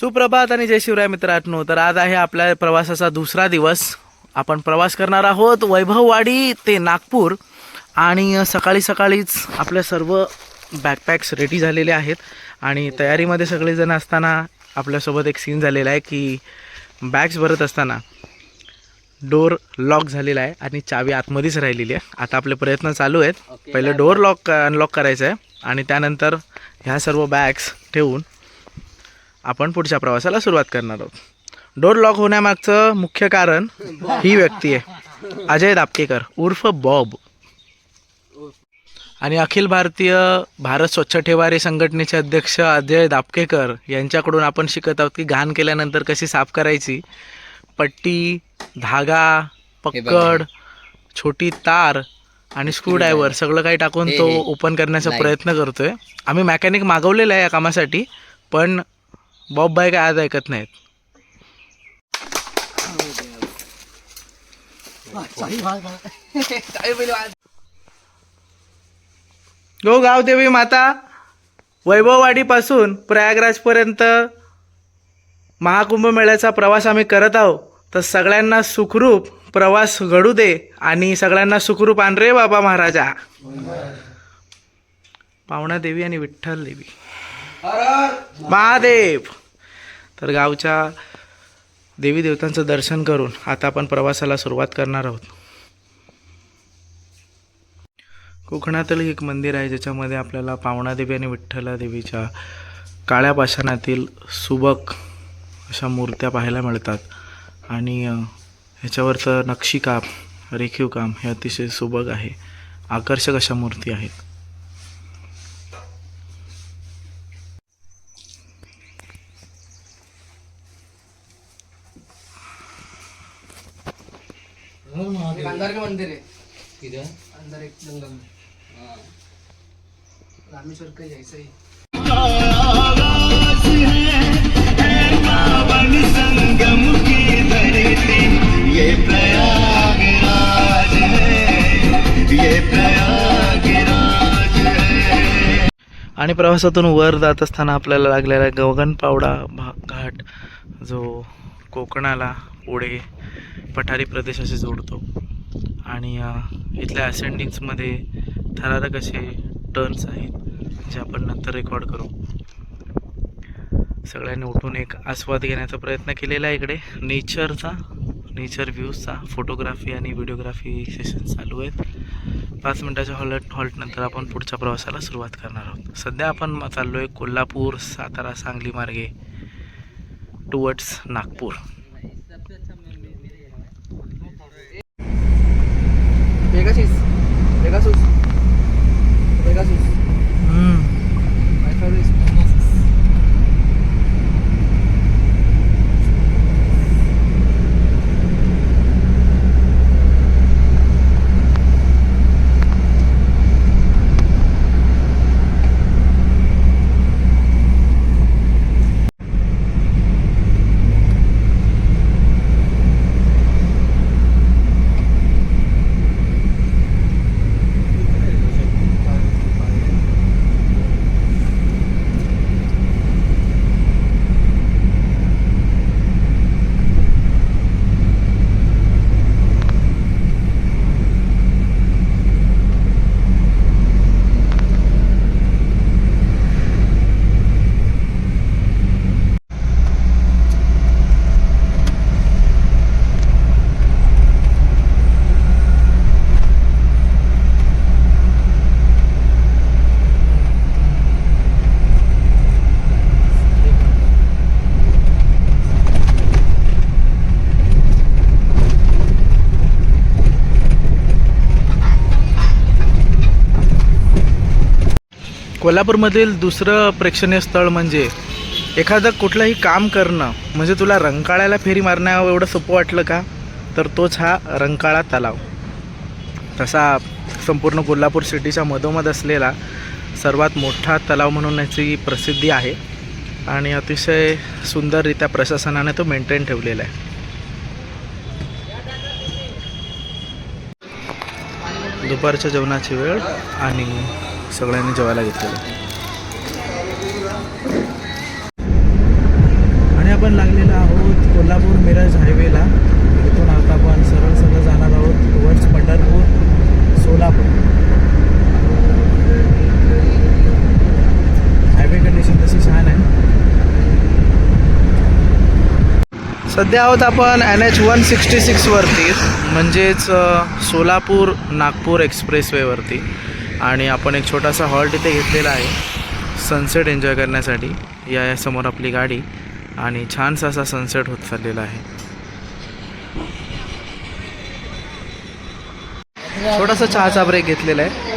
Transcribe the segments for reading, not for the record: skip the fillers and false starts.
सुप्रभात आणि जय शिवराय मित्रांनो. तर आज आहे आपल्या प्रवासाचा दुसरा दिवस. आपण प्रवास करणार आहोत वैभववाडी ते नागपूर. आणि सकाळी सकाळीच आपल्या सर्व बॅकपॅक्स रेडी झालेले आहेत आणि तयारीमध्ये सगळेजण असताना आपल्यासोबत एक सीन झालेला आहे की बॅग्स भरत असताना डोर लॉक झालेला आहे आणि चावी आतमध्येच राहिलेली आहे. आता आपले प्रयत्न चालू आहेत. पहिले डोर अनलॉक करायचं आहे आणि त्यानंतर ह्या सर्व बॅग्स ठेवून आपण पुढच्या प्रवासाला सुरुवात करणार आहोत. डोर लॉक होण्यामागचं मुख्य कारण ही व्यक्ती आहे, अजय दापकेकर उर्फ बॉब. आणि अखिल भारतीय भारत स्वच्छ ठेवारे संघटनेचे अध्यक्ष अजय दापकेकर यांच्याकडून आपण शिकत आहोत की घाण केल्यानंतर कशी साफ करायची. पट्टी, धागा, पक्कड, छोटी तार आणि स्क्रूड्रायव्हर सगळं काही टाकून तो ओपन करण्याचा प्रयत्न करतोय. आम्ही मेकॅनिक मागवलेला आहे या कामासाठी, पण बॉब बाय काय आज ऐकत नाहीत. गो गावदेवी माता वैभववाडीपासून प्रयागराजपर्यंत महाकुंभ मेळ्याचा प्रवास आम्ही करत आहोत. तर सगळ्यांना सुखरूप प्रवास घडू दे आणि सगळ्यांना सुखरूप आण रे बाबा महाराजा. पावणा देवी आणि विठ्ठल देवी महादेव. तर गावच्या देवी देवतांचं दर्शन करून आता आपण प्रवासाला सुरुवात करणार आहोत. कोकणातलं एक मंदिर आहे ज्याच्यामध्ये आपल्याला पावणादेवी आणि विठ्ठला देवीच्या काळ्या पाषाणातील सुबक अशा मूर्त्या पाहायला मिळतात. आणि ह्याच्यावरचं नक्षीकाम, रेखीव काम हे अतिशय सुबक आहे. आकर्षक अशा मूर्ती आहेत. अंदर का मंदिर है किधर अंदर एक जंगल में. रामेश्वर का ऐसा ही आणि प्रवासातून वर जात असताना आपल्याला लागलेला गगनपावडा घाट जो कोकणाला पुढे पठारी प्रदेशाशी जोडतो. आणि इथल्या असेंडिंग्समध्ये थरारक असे टर्न्स आहेत जे आपण नंतर रेकॉर्ड करू. सगळ्यांनी उठून एक आस्वाद घेण्याचा प्रयत्न केलेला आहे. इकडे नेचर व्ह्यूजचा फोटोग्राफी आणि व्हिडिओग्राफी सेशन चालू आहेत. 5 मिनिटाच्या हॉल्ट नंतर आपण पुढच्या प्रवासाला सुरुवात करणार आहोत. सध्या आपण चाललो आहे कोल्हापूर, सातारा, सांगली मार्गे टुवर्ड्स नागपूर. कोल्हापूरमधील दुसरं प्रेक्षणीय स्थळ म्हणजे एखादं कुठलंही काम करणं. म्हणजे तुला रंकाळ्याला फेरी मारण्या एवढं सोपं वाटलं का, तर तोच हा रंकाळा तलाव. तसा संपूर्ण कोल्हापूर सिटीच्या मधोमध असलेला सर्वात मोठा तलाव म्हणून याची प्रसिद्धी आहे आणि अतिशय सुंदररित्या प्रशासनाने तो मेंटेन ठेवलेला आहे. दुपारच्या जेवणाची वेळ आणि सगळ्यांनी जेवायला घेतलेलं. आपण लागलेलो आहोत कोल्हापूर मिरज हायवेला. इथून आता आपण सरळ सरळ जाणार आहोत towards Pandharpur Solapur. Highway condition तशी छान आहे. सध्या आहोत आपण NH 166 वरती, म्हणजेच सोलापूर नागपूर एक्सप्रेसवेवरती. आणि आपण एक छोटासा हॉल्ट इथे घेतलेला आहे सनसेट एन्जॉय करण्यासाठी. या समोर आपली गाडी आणि छानसा असा सनसेट होत चाललेला आहे. छोटासा चहाचा ब्रेक घेतलेला आहे.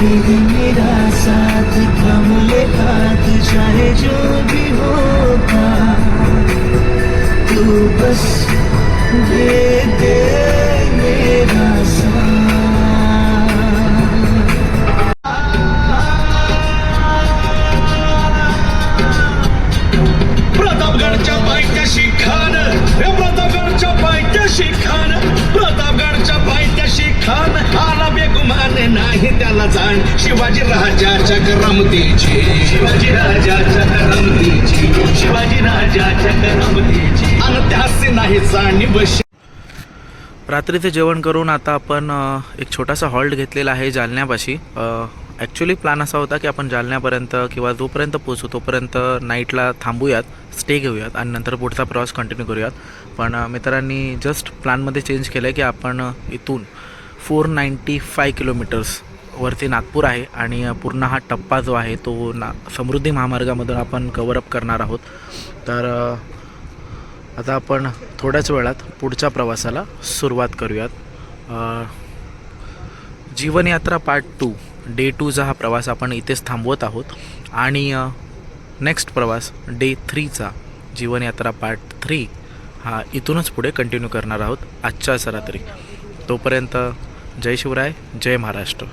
मेरा साथ थमले हाथ चाहे जो भी होगा तू बस दे दे मेरा साथ. प्रतापगडच्या पायथ्याशी खान, प्रतापगडच्या पायथ्याशी खान, प्रतापगडच्या पायथ्याशी खान आला बेगुमान नाही त्याला जाण. शिवाजी राजाच्या करमतीची, शिवाजी राजाच्या करमतीची, शिवाजी राजाच्या करमतीची आणि त्यासी नाही जाणीव. रात्रीचे जेवण करून आता आपण एक छोटासा हॉल्ट घेतलेला आहे जालन्यापाशी. ॲक्च्युली प्लॅन असा होता की आपण जालन्यापर्यंत किंवा जोपर्यंत पोचू तोपर्यंत नाईटला थांबूयात, स्टे घेऊयात आणि नंतर पुढचा प्रवास कंटिन्यू करूयात. पण मित्रांनी जस्ट प्लॅनमध्ये चेंज केलं आहे की आपण इथून 495 किलोमीटर्स वरती नागपूर आहे आणि पूर्ण हा टप्पा जो आहे तो समृद्धी महामार्गामधून आपण कव्हरअप करणार आहोत. तर आता आपण थोड्याच वेळात पुढच्या प्रवासाला सुरुवात करूयात. जीवनयात्रा पार्ट 2 डे 2चा हा प्रवास आपण इथेच थांबवत आहोत आणि नेक्स्ट प्रवास डे 3चा जीवनयात्रा पार्ट 3 हा इथूनच पुढे कंटिन्यू करणार आहोत आजच्याच रात्री. तोपर्यंत जय शिवराय, जय महाराष्ट्र.